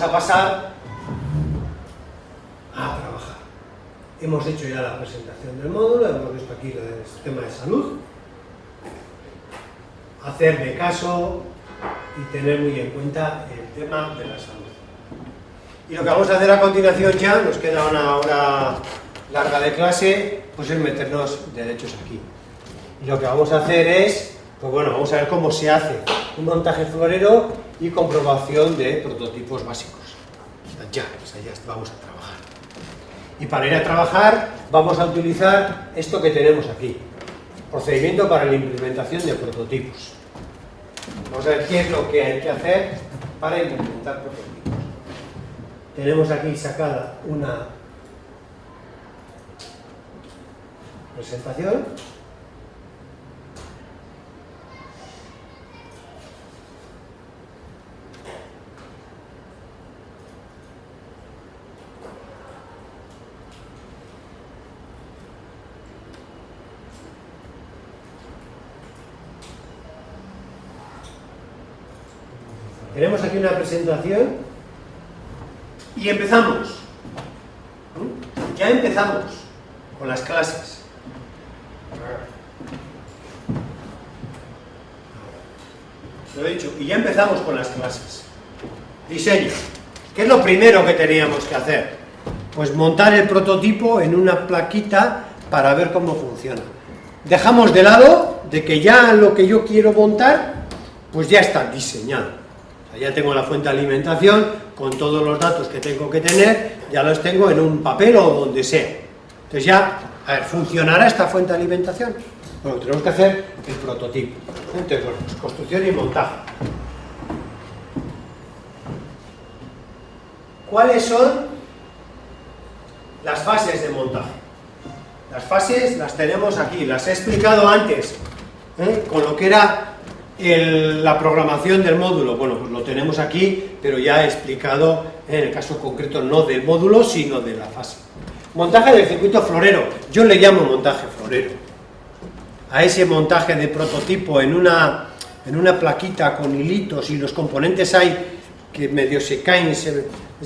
vamos a pasar a trabajar. Hemos hecho ya la presentación del módulo, hemos visto aquí lo del sistema de salud. Hacerme caso y tener muy en cuenta el tema de la salud. Y lo que vamos a hacer a continuación ya, nos queda una hora larga de clase, pues es meternos derechos aquí. Y lo que vamos a hacer es, pues bueno, vamos a ver cómo se hace un montaje florero y comprobación de prototipos básicos. Ya vamos a trabajar. Y para ir a trabajar vamos a utilizar esto que tenemos aquí. Procedimiento para la implementación de prototipos. Vamos a ver qué es lo que hay que hacer para implementar prototipos. Tenemos aquí sacada una presentación. Tenemos aquí una presentación y empezamos. Ya empezamos con las clases. Lo he dicho, y ya empezamos con las clases. Diseño. ¿Qué es lo primero que teníamos que hacer? Pues montar el prototipo en una plaquita para ver cómo funciona. Dejamos de lado de que ya lo que yo quiero montar, pues ya está diseñado. O sea, ya tengo la fuente de alimentación con todos los datos que tengo que tener, ya los tengo en un papel o donde sea. Entonces ya, a ver, ¿funcionará esta fuente de alimentación? Bueno, tenemos que hacer el prototipo. Entonces, bueno, pues construcción y montaje. ¿Cuáles son las fases de montaje? Las fases las tenemos aquí, las he explicado antes, con lo que era la programación del módulo. Bueno, pues lo tenemos aquí, pero ya he explicado en el caso concreto no del módulo, sino de la fase. Montaje del circuito florero, yo le llamo montaje florero. A ese montaje de prototipo en una plaquita con hilitos y los componentes hay que medio se caen, es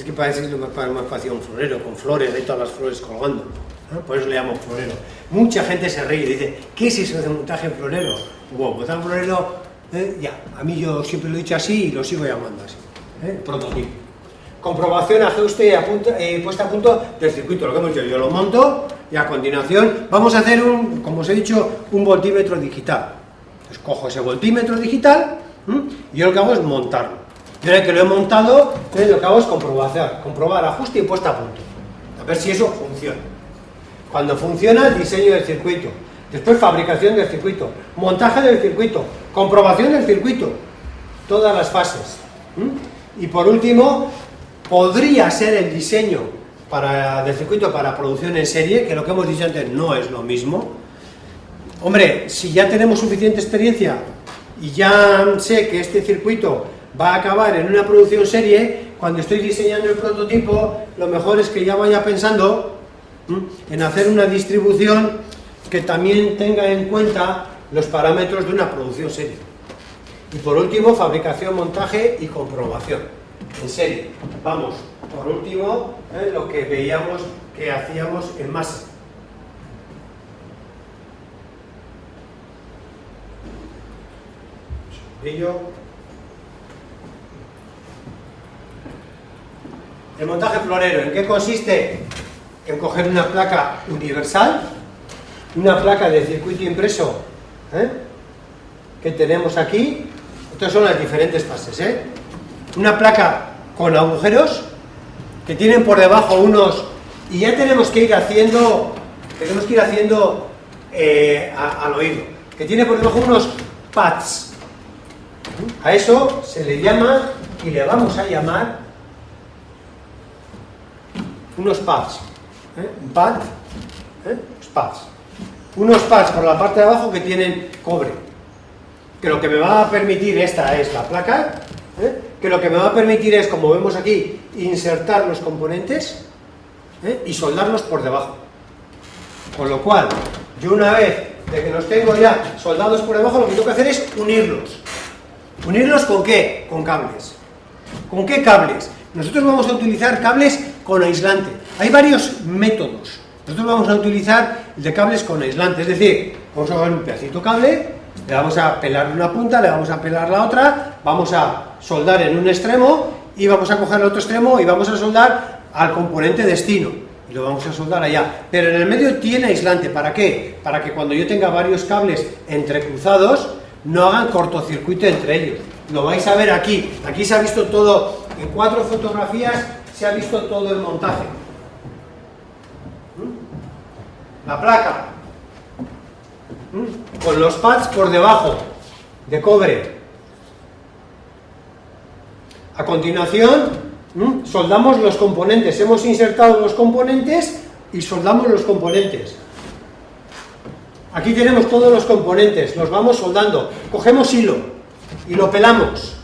que parece que me hacía un florero, con flores, hay todas las flores colgando, ¿no? Por eso le llamo florero. Mucha gente se ríe y dice, ¿qué es eso de montaje florero? Bueno, montaje florero, ya, a mí yo siempre lo he dicho así y lo sigo llamando así, prototipo. Comprobación, ajuste y puesta a punto del circuito, lo que hemos dicho, yo lo monto y a continuación vamos a hacer como os he dicho, un voltímetro digital. Entonces cojo ese voltímetro digital y yo lo que hago es montarlo. Y una vez que lo he montado, entonces lo que hago es comprobar ajuste y puesta a punto. A ver si eso funciona. Cuando funciona, el diseño del circuito. Después fabricación del circuito, montaje del circuito, comprobación del circuito. Todas las fases. Y por último, podría ser el diseño del circuito para producción en serie, que lo que hemos dicho antes no es lo mismo. Hombre, si ya tenemos suficiente experiencia y ya sé que este circuito va a acabar en una producción serie, cuando estoy diseñando el prototipo, lo mejor es que ya vaya pensando en hacer una distribución que también tenga en cuenta los parámetros de una producción serie. Y por último, fabricación, montaje y comprobación en serie. Vamos, por último, lo que veíamos que hacíamos en masa. El montaje florero, ¿en qué consiste? En coger una placa universal, una placa de circuito impreso, que tenemos aquí. Estas son las diferentes fases, una placa con agujeros que tienen por debajo unos, y ya tenemos que ir haciendo al oído, que tiene por debajo unos pads. A eso se le llama, y le vamos a llamar, unos pads. Un pad, pads. Unos pads por la parte de abajo que tienen cobre. Que lo que me va a permitir, esta es la placa, que lo que me va a permitir es, como vemos aquí, insertar los componentes y soldarlos por debajo. Con lo cual, yo una vez de que los tengo ya soldados por debajo, lo que tengo que hacer es unirlos. ¿Unirlos con qué? Con cables. ¿Con qué cables? nosotros vamos a utilizar cables con aislante. Hay varios métodos. Nosotros vamos a utilizar el de cables con aislante, es decir, vamos a coger un pedacito cable, le vamos a pelar una punta, le vamos a pelar la otra, vamos a soldar en un extremo y vamos a coger el otro extremo y vamos a soldar al componente destino y lo vamos a soldar allá. Pero en el medio tiene aislante, ¿para qué? Para que cuando yo tenga varios cables entrecruzados no hagan cortocircuito entre ellos. Lo vais a ver aquí. Aquí se ha visto todo, en 4 fotografías se ha visto todo el montaje. La placa con los pads por debajo de cobre. A continuación soldamos los componentes. Hemos insertado los componentes y soldamos los componentes. Aquí tenemos todos los componentes, los vamos soldando. Cogemos hilo y lo pelamos.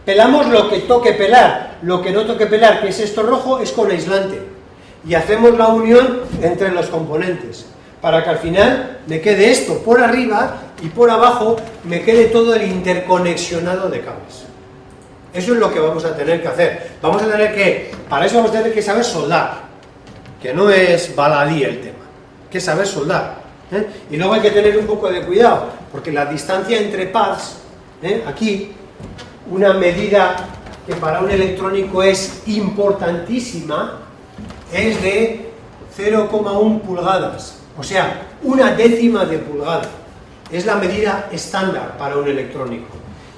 Pelamos lo que toque pelar, lo que no toque pelar, que es esto rojo, es con aislante. Y hacemos la unión entre los componentes, para que al final me quede esto por arriba y por abajo me quede todo el interconexionado de cables. Eso es lo que vamos a tener que hacer. Vamos a tener que, para eso vamos a tener que saber soldar, que no es baladí el tema, que es saber soldar. Y luego hay que tener un poco de cuidado, porque la distancia entre pads, aquí, una medida que para un electrónico es importantísima, es de 0,1 pulgadas, o sea, 1/10 de pulgada. Es la medida estándar para un electrónico.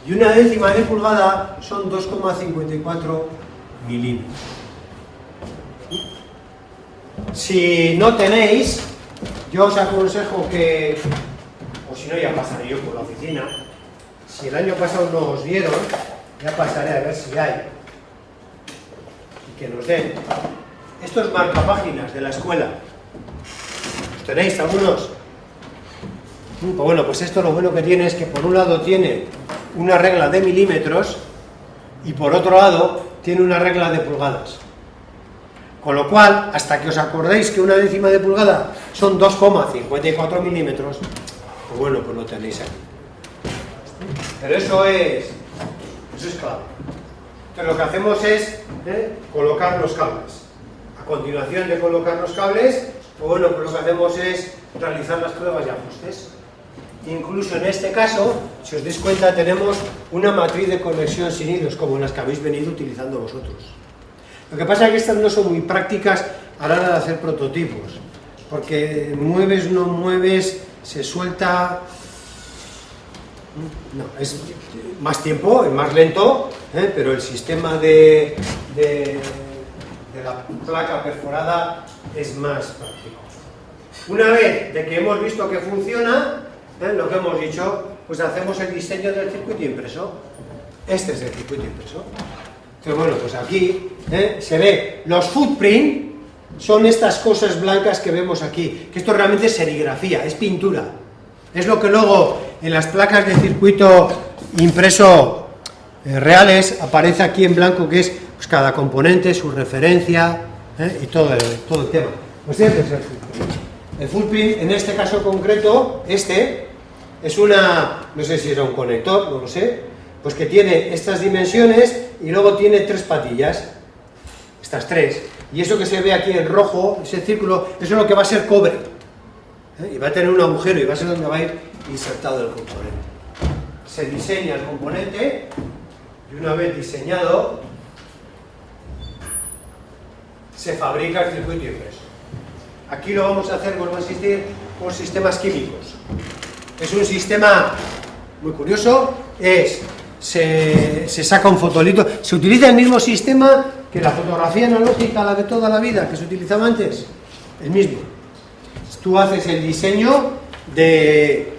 Y 1/10 de pulgada son 2,54 milímetros. Si no tenéis, yo os aconsejo que, o si no ya pasaré yo por la oficina, si el año pasado no os dieron, ya pasaré a ver si hay, y que nos den. Estos marcapáginas de la escuela, ¿los tenéis algunos? Pues bueno, pues esto lo bueno que tiene es que por un lado tiene una regla de milímetros y por otro lado tiene una regla de pulgadas. Con lo cual, hasta que os acordéis que 1/10 de pulgada son 2,54 milímetros, pues bueno, pues lo tenéis aquí. Pero eso es clave. Entonces lo que hacemos es colocar los cables. A continuación de colocar los cables, pues bueno, pues lo que hacemos es realizar las pruebas y ajustes. Incluso en este caso, si os dais cuenta, tenemos una matriz de conexión sin hilos, como las que habéis venido utilizando vosotros. Lo que pasa es que estas no son muy prácticas a la hora de hacer prototipos, porque mueves, no mueves, se suelta. No, es más tiempo, es más lento, pero el sistema de la placa perforada es más práctico. Una vez de que hemos visto que funciona, lo que hemos dicho, pues hacemos el diseño del circuito impreso. Este es el circuito impreso. Entonces, bueno, pues aquí se ve los footprint, son estas cosas blancas que vemos aquí, que esto realmente es serigrafía, es pintura. Es lo que luego en las placas de circuito impreso reales aparece aquí en blanco, que es pues, cada componente, su referencia y todo el tema. Pues este es el footprint. El footprint, en este caso concreto, este es no sé si era un conector, no lo sé, pues que tiene estas dimensiones y luego tiene 3 patillas, estas 3, y eso que se ve aquí en rojo, ese círculo, eso es lo que va a ser cobre, y va a tener un agujero y va a ser donde va a ir insertado el componente. Se diseña el componente y una vez diseñado se fabrica el circuito impreso. Aquí lo vamos a hacer, vuelvo a insistir, con sistemas químicos. Es un sistema muy curioso, se saca un fotolito, se utiliza el mismo sistema que la fotografía analógica, la de toda la vida, que se utilizaba antes, el mismo. Tú haces el diseño de,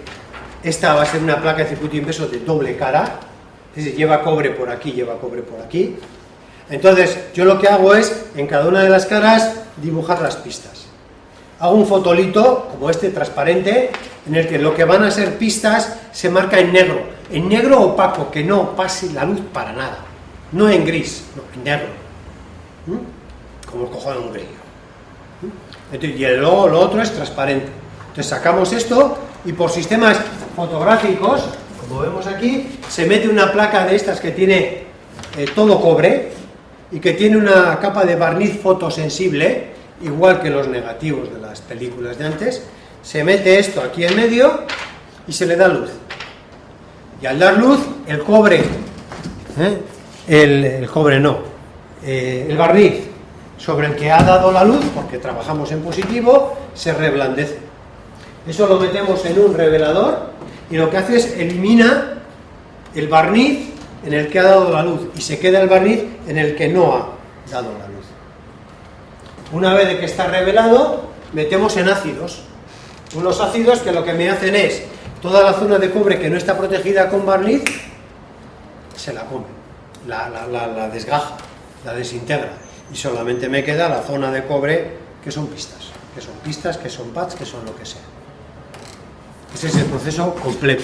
esta va a ser una placa de circuito impreso de doble cara, es decir, lleva cobre por aquí, lleva cobre por aquí. Entonces, yo lo que hago es, en cada una de las caras, dibujar las pistas. Hago un fotolito, como este, transparente, en el que lo que van a ser pistas se marca en negro opaco, que no pase la luz para nada, no en gris, no, en negro, como el cojón de un grillo. Entonces, y luego lo otro es transparente. Entonces sacamos esto y por sistemas fotográficos, como vemos aquí, se mete una placa de estas que tiene todo cobre, y que tiene una capa de barniz fotosensible, igual que los negativos de las películas de antes. Se mete esto aquí en medio y se le da luz. Y al dar luz, el cobre, el barniz sobre el que ha dado la luz, porque trabajamos en positivo, se reblandece. Eso lo metemos en un revelador y lo que hace es elimina el barniz en el que ha dado la luz y se queda el barniz en el que no ha dado la luz. Una vez de que está revelado, metemos en ácidos. Unos ácidos que lo que me hacen es, toda la zona de cobre que no está protegida con barniz, se la come, la desgaja, la desintegra. Y solamente me queda la zona de cobre que son pistas, que son pads, que son lo que sea. Ese es el proceso completo.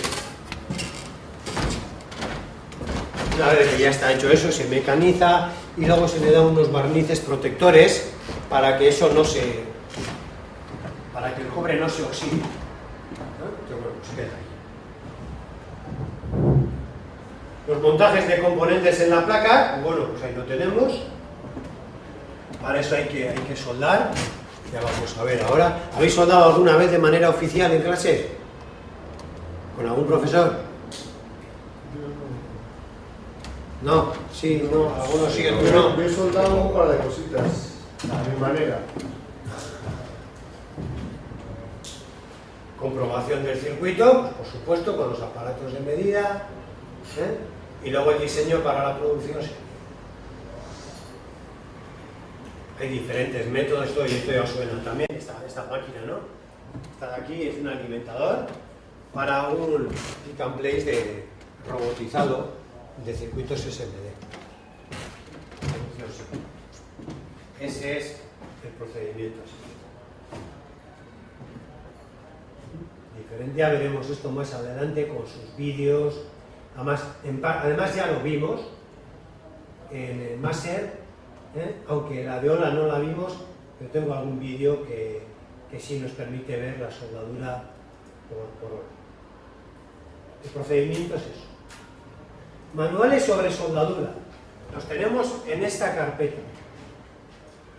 Una vez que ya está hecho eso, se mecaniza y luego se le dan unos barnices protectores para que eso no se... para que el cobre no se oxide. Entonces, bueno, pues queda ahí. Los montajes de componentes en la placa, bueno, pues ahí lo tenemos. Para eso hay que soldar. Ya vamos a ver ahora. ¿Habéis soldado alguna vez de manera oficial en clase? ¿Con algún profesor? No, sí, no, algunos sí, otros no. Yo he soldado un par de cositas, a mi manera. Comprobación del circuito, pues, por supuesto, con los aparatos de medida, y luego el diseño para la producción. Hay diferentes métodos, esto ya os suena también, esta máquina, ¿no? Esta de aquí es un alimentador para un pick and place de robotizado de circuitos SMD. Ese es el procedimiento. Diferente, ya veremos esto más adelante con sus vídeos. Además ya lo vimos en el máster, aunque la de Ola no la vimos, pero tengo algún vídeo que sí nos permite ver la soldadura por hora. El procedimiento es eso. Manuales sobre soldadura. Los tenemos en esta carpeta.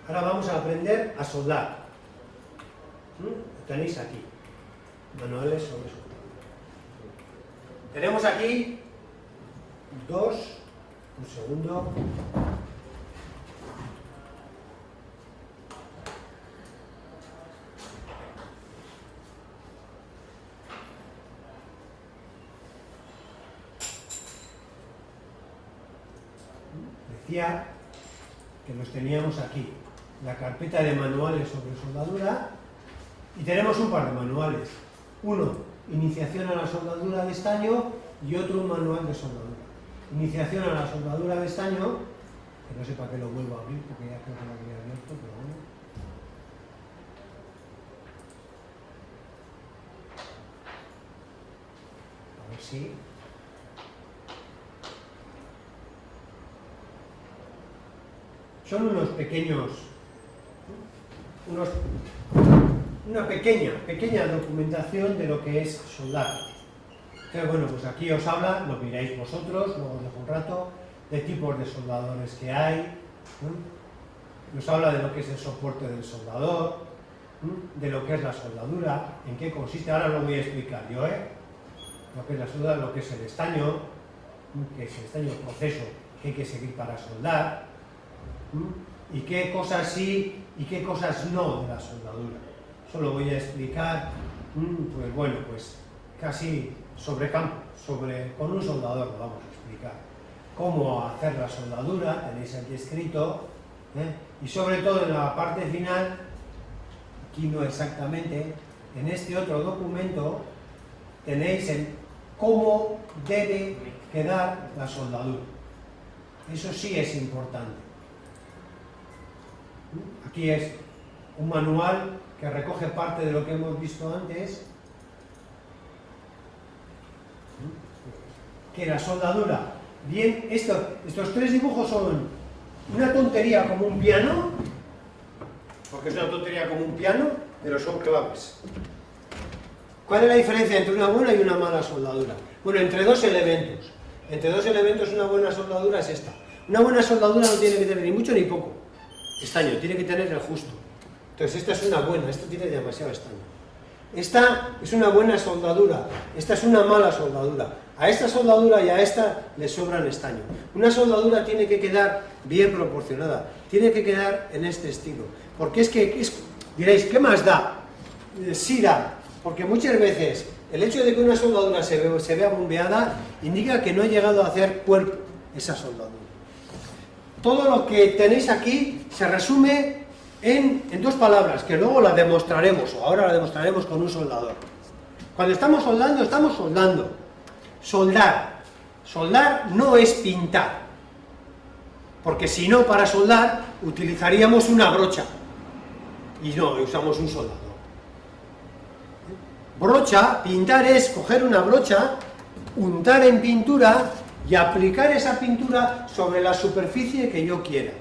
Ahora vamos a aprender a soldar. Lo tenéis aquí. Manuales sobre soldadura. Tenemos aquí dos. Un segundo. Decía que los teníamos aquí, la carpeta de manuales sobre soldadura, y tenemos un par de manuales. Uno, iniciación a la soldadura de estaño, y otro, un manual de soldadura. Iniciación a la soldadura de estaño, que no sé para qué lo vuelvo a abrir, porque ya creo que lo había abierto, pero bueno. A ver si... Son unos pequeños, una pequeña documentación de lo que es soldar. Entonces, bueno, pues aquí os habla, lo miráis vosotros, luego os dejo un rato, de tipos de soldadores que hay, nos habla de lo que es el soporte del soldador, de lo que es la soldadura, en qué consiste, ahora lo voy a explicar yo, lo que es la soldadura, lo que es el estaño, que es el estaño, el proceso que hay que seguir para soldar, y qué cosas sí y qué cosas no de la soldadura. Eso lo voy a explicar, pues bueno, pues casi sobre campo, con un soldador lo vamos a explicar. Cómo hacer la soldadura, tenéis aquí escrito, y sobre todo en la parte final, aquí no exactamente, en este otro documento tenéis el cómo debe quedar la soldadura. Eso sí es importante. Aquí es un manual que recoge parte de lo que hemos visto antes, que la soldadura, bien, estos tres dibujos son una tontería como un piano, porque es una tontería como un piano, pero son claves. ¿Cuál es la diferencia entre una buena y una mala soldadura? Bueno, entre dos elementos una buena soldadura es esta. Una buena soldadura no tiene que tener ni mucho ni poco estaño, tiene que tener el justo. Entonces esta es una buena, esta tiene demasiado estaño. Esta es una buena soldadura, esta es una mala soldadura. A esta soldadura y a esta le sobran estaño. Una soldadura tiene que quedar bien proporcionada, tiene que quedar en este estilo. Porque diréis, ¿qué más da? Sí da, porque muchas veces el hecho de que una soldadura se vea bombeada indica que no ha llegado a hacer cuerpo esa soldadura. Todo lo que tenéis aquí se resume en dos palabras, que luego las demostraremos, o ahora las demostraremos con un soldador. Cuando estamos soldando, estamos soldando. Soldar. Soldar no es pintar, porque si no, para soldar utilizaríamos una brocha, y no, usamos un soldador. Brocha, pintar es coger una brocha, untar en pintura y aplicar esa pintura sobre la superficie que yo quiera.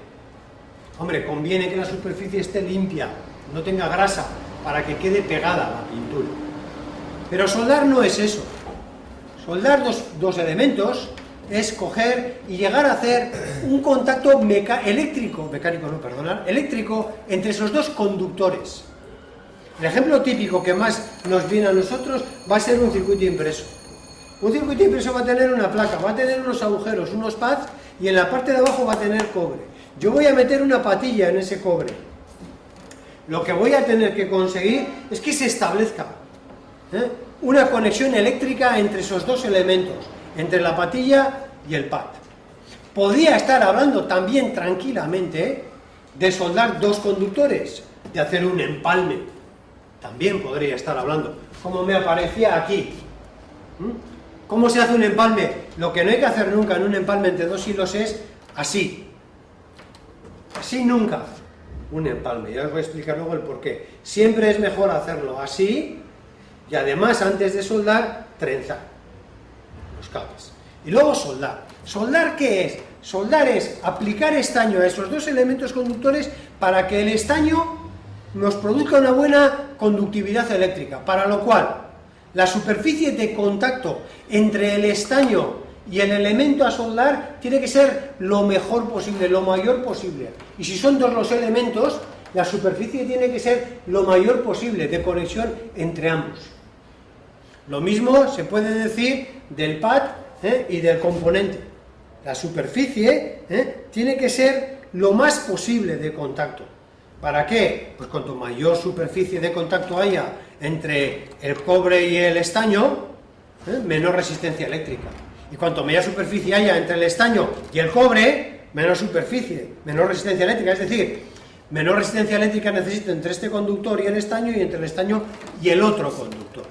Hombre, conviene que la superficie esté limpia, no tenga grasa, para que quede pegada la pintura. Pero soldar no es eso. Soldar dos elementos es coger y llegar a hacer un contacto eléctrico entre esos dos conductores. El ejemplo típico que más nos viene a nosotros va a ser un circuito impreso. Un circuito impreso va a tener una placa, va a tener unos agujeros, unos pads, y en la parte de abajo va a tener cobre. Yo voy a meter una patilla en ese cobre. Lo que voy a tener que conseguir es que se establezca una conexión eléctrica entre esos dos elementos, entre la patilla y el pad. Podría estar hablando también tranquilamente de soldar dos conductores, de hacer un empalme. También podría estar hablando, como me aparecía aquí. ¿Cómo se hace un empalme? Lo que no hay que hacer nunca en un empalme entre dos hilos es así. Así nunca. Un empalme, ya os voy a explicar luego el porqué. Siempre es mejor hacerlo así, y además antes de soldar, trenzar los cables. Y luego soldar. ¿Soldar qué es? Soldar es aplicar estaño a esos dos elementos conductores para que el estaño nos produzca una buena conductividad eléctrica, para lo cual la superficie de contacto entre el estaño y el elemento a soldar tiene que ser lo mejor posible, lo mayor posible. Y si son dos los elementos, la superficie tiene que ser lo mayor posible de conexión entre ambos. Lo mismo se puede decir del pad y del componente. La superficie tiene que ser lo más posible de contacto. ¿Para qué? Pues cuanto mayor superficie de contacto haya entre el cobre y el estaño, menor resistencia eléctrica. Y cuanto mayor superficie haya entre el estaño y el cobre, menor superficie, menor resistencia eléctrica. Es decir, menor resistencia eléctrica necesito entre este conductor y el estaño, y entre el estaño y el otro conductor.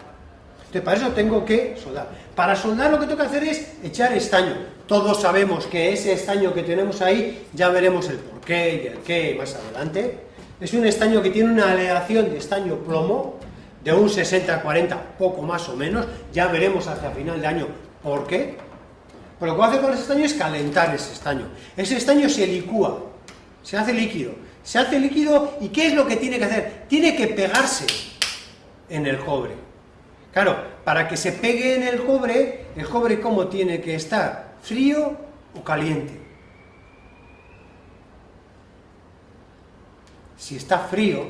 Entonces, para eso tengo que soldar. Para soldar lo que tengo que hacer es echar estaño. Todos sabemos que ese estaño que tenemos ahí, ya veremos el porqué y el qué más adelante. Es un estaño que tiene una aleación de estaño plomo de un 60-40, poco más o menos. Ya veremos hacia final de año por qué. Pero lo que voy a hacer con ese estaño es calentar ese estaño. Ese estaño se licúa, se hace líquido. Se hace líquido, ¿y qué es lo que tiene que hacer? Tiene que pegarse en el cobre. Claro, para que se pegue en el cobre ¿cómo tiene que estar? ¿Frío o caliente? Si está frío,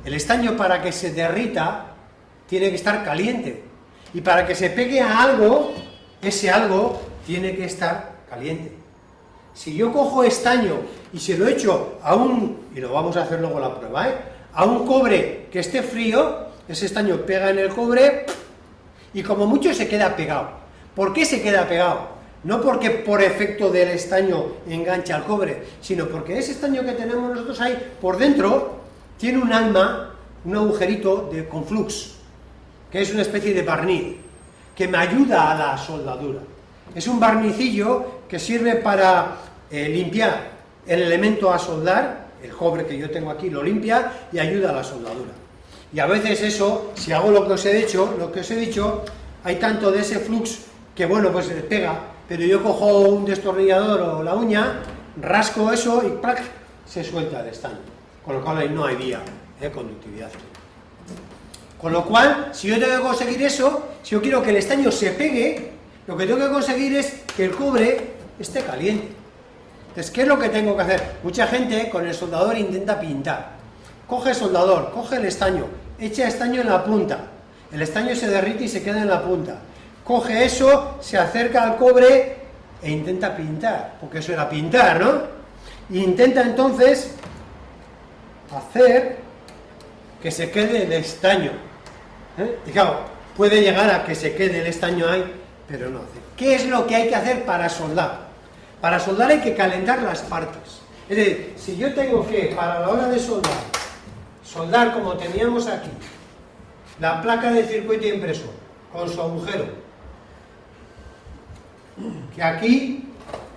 el estaño, para que se derrita, tiene que estar caliente. Y para que se pegue a algo, ese algo tiene que estar caliente. Si yo cojo estaño y se lo echo a y lo vamos a hacer luego la prueba, a un cobre que esté frío, ese estaño pega en el cobre y como mucho se queda pegado. ¿Por qué se queda pegado? No porque por efecto del estaño engancha al cobre, sino porque ese estaño que tenemos nosotros ahí por dentro tiene un alma, un agujerito con flux, que es una especie de barniz, que me ayuda a la soldadura. Es un barnicillo que sirve para limpiar el elemento a soldar, el cobre que yo tengo aquí lo limpia y ayuda a la soldadura. Y a veces eso, si hago lo que os he dicho, hay tanto de ese flux que bueno, pues pega, pero yo cojo un destornillador o la uña, rasco eso y ¡prac!, se suelta el estaño. Con lo cual ahí no hay vía de conductividad. Con lo cual, si yo tengo que conseguir eso, si yo quiero que el estaño se pegue, lo que tengo que conseguir es que el cobre esté caliente. Entonces, ¿qué es lo que tengo que hacer? Mucha gente con el soldador intenta pintar. Coge el soldador, coge el estaño, echa estaño en la punta. El estaño se derrite y se queda en la punta. Coge eso, se acerca al cobre e intenta pintar, porque eso era pintar, ¿no? E intenta entonces hacer que se quede el estaño. Y claro, puede llegar a que se quede el estaño ahí, pero no hace. ¿Qué es lo que hay que hacer para soldar? Para soldar hay que calentar las partes. Es decir, si yo tengo que, para la hora de soldar como teníamos aquí, la placa de circuito impreso, con su agujero, que aquí,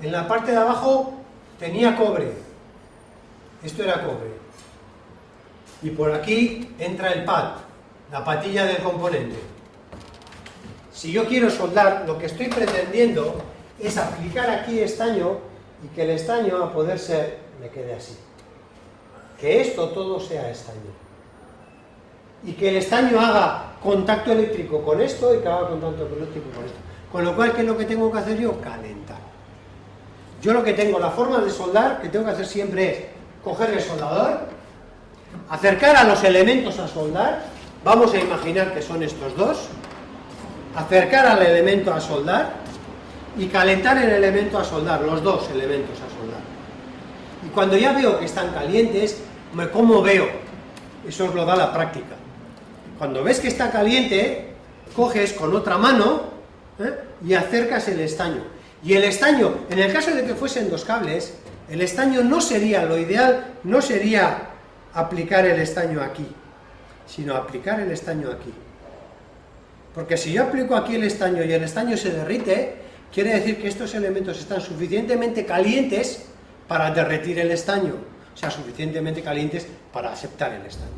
en la parte de abajo, tenía cobre. Esto era cobre. Y por aquí entra el pad, la patilla del componente. Si yo quiero soldar, lo que estoy pretendiendo es aplicar aquí estaño y que el estaño, a poder ser, me quede así. Que esto todo sea estaño. Y que el estaño haga contacto eléctrico con esto y que haga contacto eléctrico con esto. Con lo cual, ¿qué es lo que tengo que hacer yo? Calentar. Yo lo que tengo, la forma de soldar que tengo que hacer siempre es coger el soldador, acercar a los elementos a soldar, vamos a imaginar que son estos dos, acercar al elemento a soldar y calentar el elemento a soldar, los dos elementos a soldar. Y cuando ya veo que están calientes, ¿cómo veo? Eso os lo da la práctica. Cuando ves que está caliente, coges con otra mano y acercas el estaño. Y el estaño, en el caso de que fuesen dos cables, el estaño no sería, lo ideal no sería aplicar el estaño aquí, sino aplicar el estaño aquí. Porque si yo aplico aquí el estaño y el estaño se derrite, quiere decir que estos elementos están suficientemente calientes para derretir el estaño, o sea, suficientemente calientes para aceptar el estaño.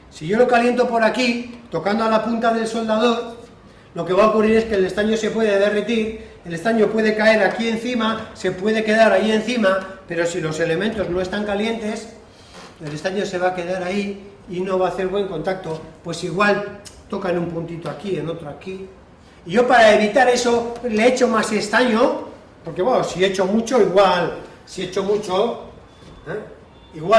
Si yo lo caliento por aquí, tocando a la punta del soldador, lo que va a ocurrir es que el estaño se puede derretir, el estaño puede caer aquí encima, se puede quedar ahí encima, pero si los elementos no están calientes, el estaño se va a quedar ahí y no va a hacer buen contacto, pues igual toca en un puntito aquí, en otro aquí. Y yo, para evitar eso, le echo más estaño, porque bueno, si echo mucho, igual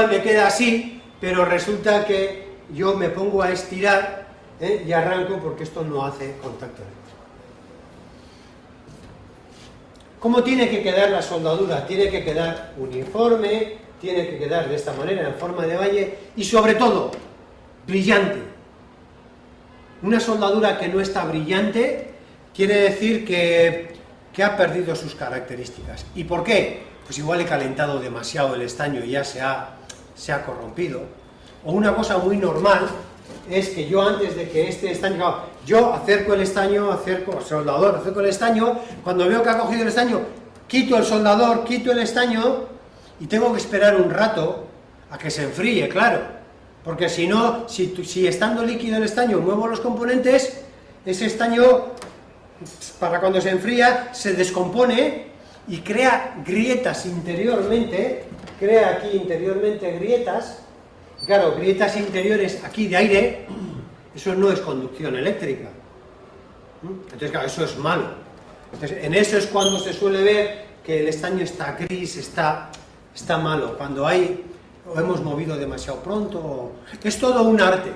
me queda así, pero resulta que yo me pongo a estirar y arranco porque esto no hace contacto eléctrico. ¿Cómo tiene que quedar la soldadura? Tiene que quedar uniforme, tiene que quedar de esta manera, en forma de valle, y sobre todo, brillante. Una soldadura que no está brillante quiere decir que ha perdido sus características. ¿Y por qué? Pues igual he calentado demasiado el estaño y ya se ha corrompido. O una cosa muy normal es que yo, antes de que este estaño, yo acerco el estaño, acerco el estaño, cuando veo que ha cogido el estaño, quito el soldador, quito el estaño y tengo que esperar un rato a que se enfríe, claro, porque si no, si estando líquido el estaño muevo los componentes, ese estaño, para cuando se enfría, se descompone y crea grietas interiormente, crea aquí interiormente grietas. Claro, grietas interiores aquí de aire, eso no es conducción eléctrica. Entonces, claro, eso es malo. Entonces, en eso es cuando se suele ver que el estaño está gris, está malo, cuando o hemos movido demasiado pronto. Es todo un arte,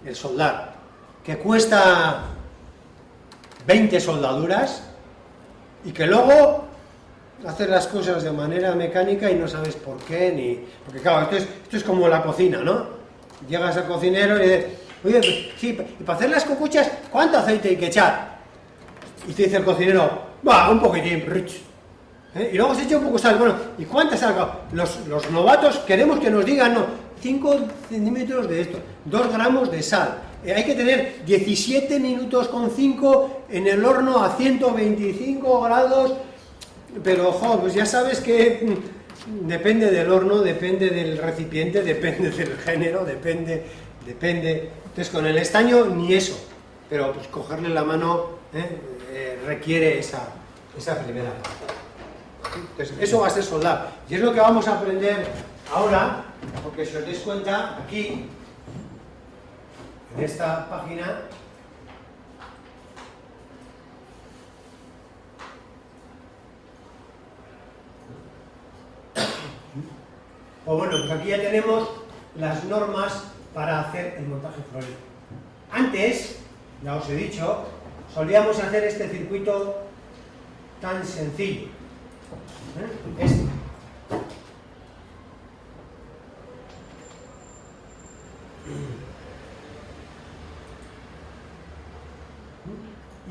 el soldar, que cuesta 20 soldaduras y que luego hacer las cosas de manera mecánica y no sabes por qué, porque claro, esto es como la cocina, ¿no? Llegas al cocinero y dices, oye, pues, sí, y para hacer las cocuchas, ¿cuánto aceite hay que echar? Y te dice el cocinero, un poquitín, rich. Y luego se echa un poco de sal, bueno, ¿y cuánta sal? Los novatos queremos que nos digan, no, 5 centímetros de esto, 2 gramos de sal. Hay que tener 17 minutos con 5 en el horno a 125 grados, pero ojo, pues ya sabes que depende del horno, depende del recipiente, depende del género, depende. Entonces, con el estaño ni eso, pero pues cogerle la mano requiere esa primera parte. Entonces, eso va a ser soldar, y es lo que vamos a aprender ahora, porque si os dais cuenta, aquí, en esta página, Pues bueno, pues aquí ya tenemos las normas para hacer el montaje florero. Antes, ya os he dicho, solíamos hacer este circuito tan sencillo. Este.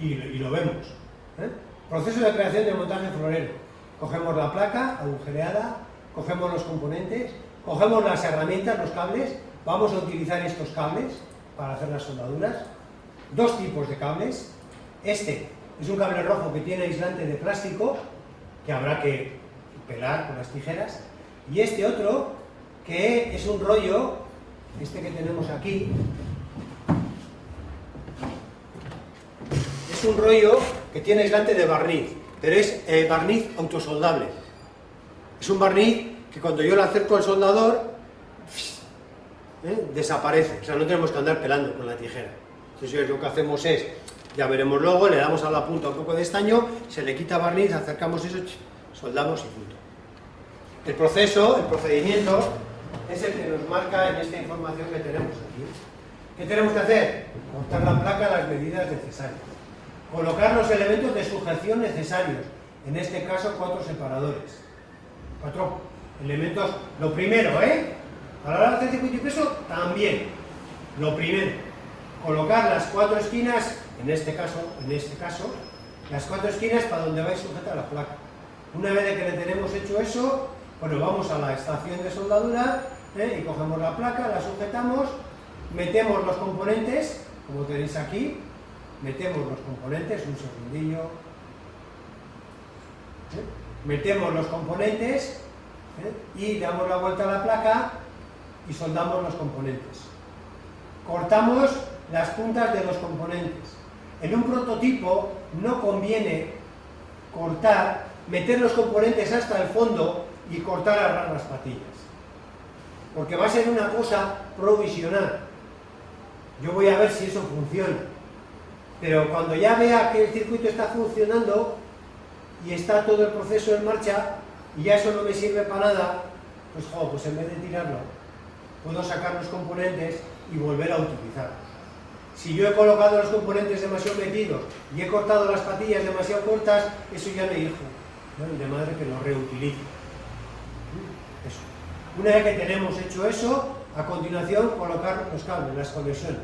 Y lo vemos. Proceso de creación de montaje florero. Cogemos la placa agujereada, cogemos los componentes, cogemos las herramientas, los cables, vamos a utilizar estos cables para hacer las soldaduras. Dos tipos de cables. Este es un cable rojo que tiene aislante de plástico, que habrá que pelar con las tijeras, y este otro, que es un rollo, este que tenemos aquí, es un rollo que tiene aislante de barniz, pero es barniz autosoldable. Es un barniz que cuando yo lo acerco al soldador, desaparece, o sea, no tenemos que andar pelando con la tijera. Entonces lo que hacemos es, ya veremos luego, le damos a la punta un poco de estaño, se le quita barniz, acercamos eso, soldamos y punto. El proceso, el procedimiento, es el que nos marca en esta información que tenemos aquí. ¿Qué tenemos que hacer? Cortar la placa a las medidas necesarias. Colocar los elementos de sujeción necesarios, en este caso 4 separadores. 4 elementos, lo primero, a la hora de hacer circuito y peso, también. Lo primero, colocar las 4 esquinas, en este caso, las 4 esquinas para donde vais a sujetar la placa. Una vez que le tenemos hecho eso, bueno, vamos a la estación de soldadura y cogemos la placa, la sujetamos, metemos los componentes, como tenéis aquí, metemos los componentes, un segundillo, metemos los componentes y damos la vuelta a la placa y soldamos los componentes. Cortamos las puntas de los componentes. En un prototipo no conviene cortar, meter los componentes hasta el fondo y cortar a ras las patillas, porque va a ser una cosa provisional. Yo voy a ver si eso funciona, pero cuando ya vea que el circuito está funcionando y está todo el proceso en marcha y ya eso no me sirve para nada, pues en vez de tirarlo, puedo sacar los componentes y volver a utilizarlos. Si yo he colocado los componentes demasiado metidos y he cortado las patillas demasiado cortas, eso ya me dijo, ¿no? De madre que lo reutilice. Eso. Una vez que tenemos hecho eso, a continuación colocar los cables, las conexiones.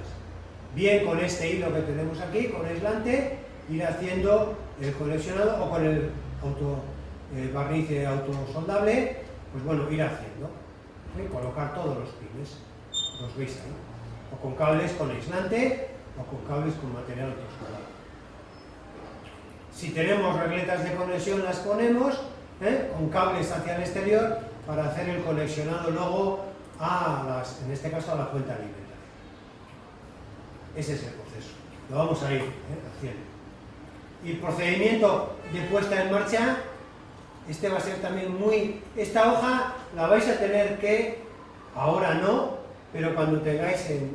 Bien con este hilo que tenemos aquí, con aislante, ir haciendo el conexionado o con el barniz autosoldable, pues bueno, ir haciendo. Colocar todos los pines, los veis ahí. O con cables con aislante o con cables con material autosoldable. Si tenemos regletas de conexión las ponemos con cables hacia el exterior para hacer el conexionado luego en este caso a la fuente alimentaria. Ese es el proceso. Lo vamos a ir haciendo. Y el procedimiento de puesta en marcha, este va a ser también esta hoja la vais a tener que, ahora no, pero cuando tengáis en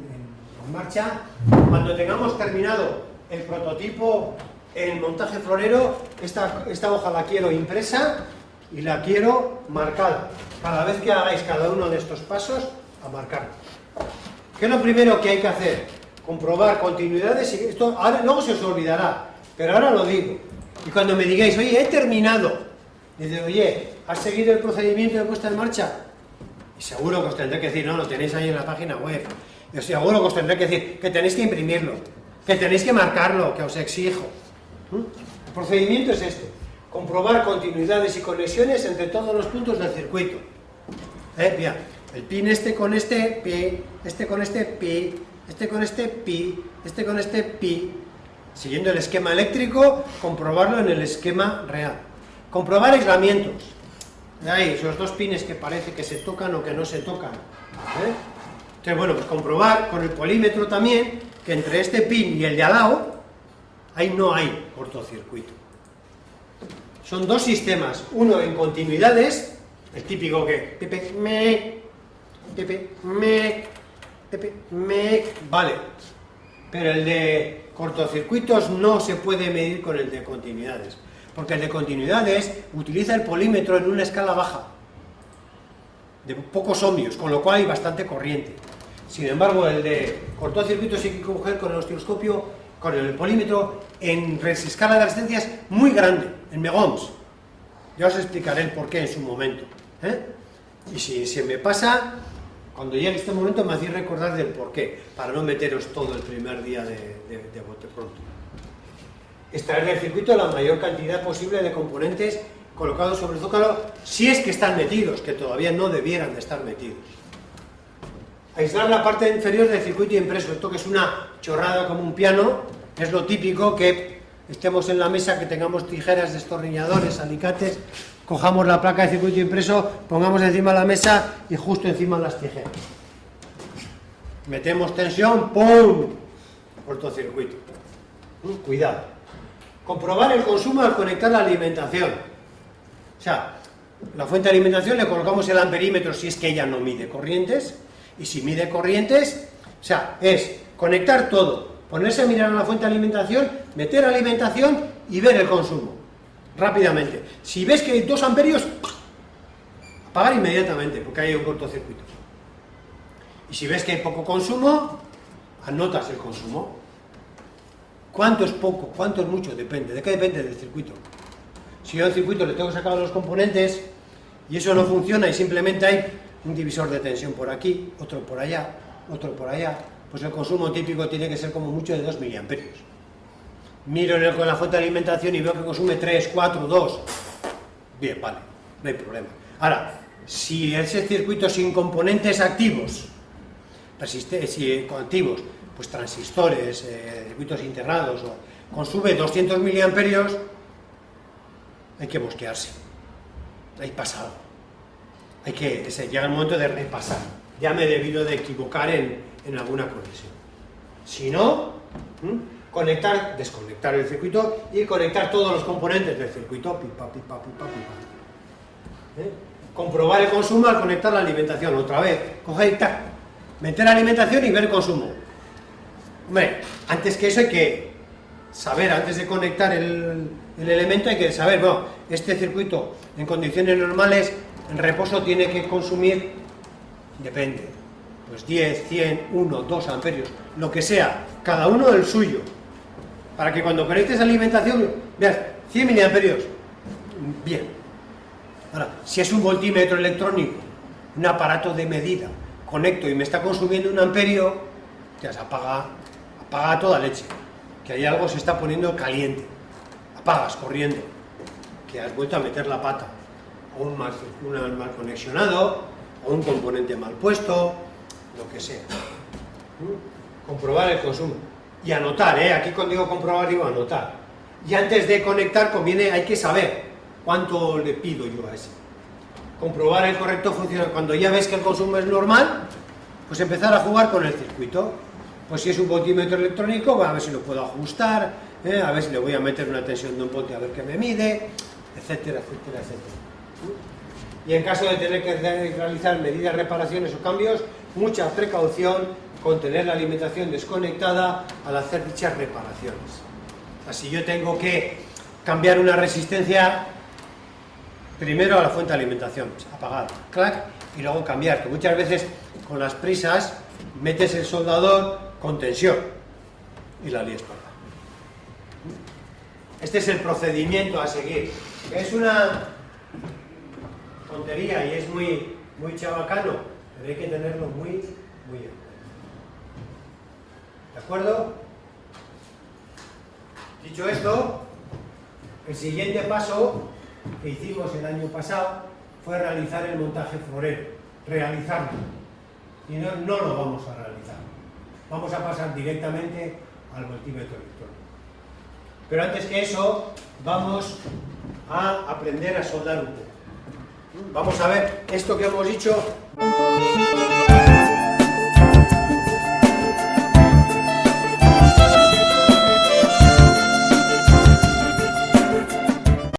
marcha, cuando tengamos terminado el prototipo en montaje florero, esta hoja la quiero impresa y la quiero marcada. Cada vez que hagáis cada uno de estos pasos, a marcarlo. ¿Qué es lo primero que hay que hacer? Comprobar continuidades, y esto ahora, luego se os olvidará, pero ahora lo digo. Y cuando me digáis, oye, he terminado, dice, oye, ¿has seguido el procedimiento de puesta en marcha? Y seguro que os tendré que decir, no, lo tenéis ahí en la página web. Yo seguro que os tendré que decir que tenéis que imprimirlo, que tenéis que marcarlo, que os exijo. El procedimiento es este: comprobar continuidades y conexiones entre todos los puntos del circuito. Mira, el pin este con este pi, este con este pi, este con este pi, este con este pi. Siguiendo el esquema eléctrico, comprobarlo en el esquema real. Comprobar aislamientos. Ahí, esos dos pines que parece que se tocan o que no se tocan. Entonces, bueno, pues comprobar con el polímetro también que entre este pin y el de al lado, ahí no hay cortocircuito. Son dos sistemas, uno en continuidades, el típico que pepe, me, vale, pero el de cortocircuitos no se puede medir con el de continuidades, porque el de continuidades utiliza el polímetro en una escala baja. de pocos ohmios, con lo cual hay bastante corriente. Sin embargo, el de cortocircuito sí hay que coger con el osciloscopio, con el polímetro, en escala de resistencias muy grande, en megohms. Ya os explicaré el porqué en su momento. Y si se me pasa, cuando llegue este momento me hacéis recordar del porqué, para no meteros todo el primer día de bote pronto. Extraer del circuito la mayor cantidad posible de componentes colocados sobre el zócalo, si es que están metidos, que todavía no debieran de estar metidos. Aislar la parte inferior del circuito impreso, esto que es una chorrada como un piano, es lo típico que estemos en la mesa, que tengamos tijeras, destornilladores, alicates, cojamos la placa de circuito impreso, pongamos encima de la mesa y justo encima las tijeras. Metemos tensión, ¡pum! Cortocircuito. Cuidado. Comprobar el consumo al conectar la alimentación. O sea, la fuente de alimentación le colocamos el amperímetro si es que ella no mide corrientes, y si mide corrientes, o sea, es conectar todo, ponerse a mirar a la fuente de alimentación, meter alimentación y ver el consumo, rápidamente. Si ves que hay 2 amperios, apagar inmediatamente, porque hay un cortocircuito. Y si ves que hay poco consumo, anotas el consumo. ¿Cuánto es poco? ¿Cuánto es mucho? Depende. ¿De qué depende? Del circuito. Si yo al circuito le tengo que sacar los componentes y eso no funciona y simplemente hay un divisor de tensión por aquí, otro por allá, pues el consumo típico tiene que ser como mucho de 2 miliamperios. Miro con la fuente de alimentación y veo que consume 3, 4, 2. Bien, vale, no hay problema. Ahora, si ese circuito sin componentes activos, activos, pues transistores, circuitos integrados, consume 200 miliamperios, hay que bosquearse. Hay pasado. Llega el momento de repasar. Ya me he debido de equivocar en alguna conexión. Si no, desconectar el circuito y conectar todos los componentes del circuito. Pipa. Comprobar el consumo al conectar la alimentación. Otra vez, coger y tac, meter la alimentación y ver el consumo. Hombre, antes que eso hay que saber, antes de conectar el elemento hay que saber, bueno, este circuito en condiciones normales en reposo tiene que consumir, depende, pues 10, 100, 1, 2 amperios, lo que sea, cada uno el suyo, para que cuando conectes la alimentación veas 100 miliamperios, bien. Ahora, si es un voltímetro electrónico, un aparato de medida, conecto y me está consumiendo 1 amperio, ya se apaga a toda leche, que ahí algo se está poniendo caliente, apagas corriendo, que has vuelto a meter la pata, o un mal conexionado, o un componente mal puesto, lo que sea. Comprobar el consumo. Y anotar, aquí cuando digo comprobar digo anotar. Y antes de conectar hay que saber cuánto le pido yo a ese. Comprobar el correcto funcionamiento. Cuando ya ves que el consumo es normal, pues empezar a jugar con el circuito. Pues si es un voltímetro electrónico, a ver si lo puedo ajustar, a ver si le voy a meter una tensión de un voltio a ver qué me mide, etcétera. Y en caso de tener que realizar medidas, reparaciones o cambios, mucha precaución con tener la alimentación desconectada al hacer dichas reparaciones. Así yo tengo que cambiar una resistencia primero a la fuente de alimentación, apagada, clac, y luego cambiar, que muchas veces con las prisas metes el soldador con tensión y la lías parda. Este es el procedimiento a seguir. Es una tontería y es muy chabacano, pero hay que tenerlo muy en cuenta. ¿De acuerdo? Dicho esto, el siguiente paso que hicimos el año pasado fue realizar el montaje florero, realizarlo. Y no lo vamos a realizar. Vamos a pasar directamente al voltímetro electrónico. Pero antes que eso, vamos a aprender a soldar un poco. Vamos a ver esto que hemos dicho.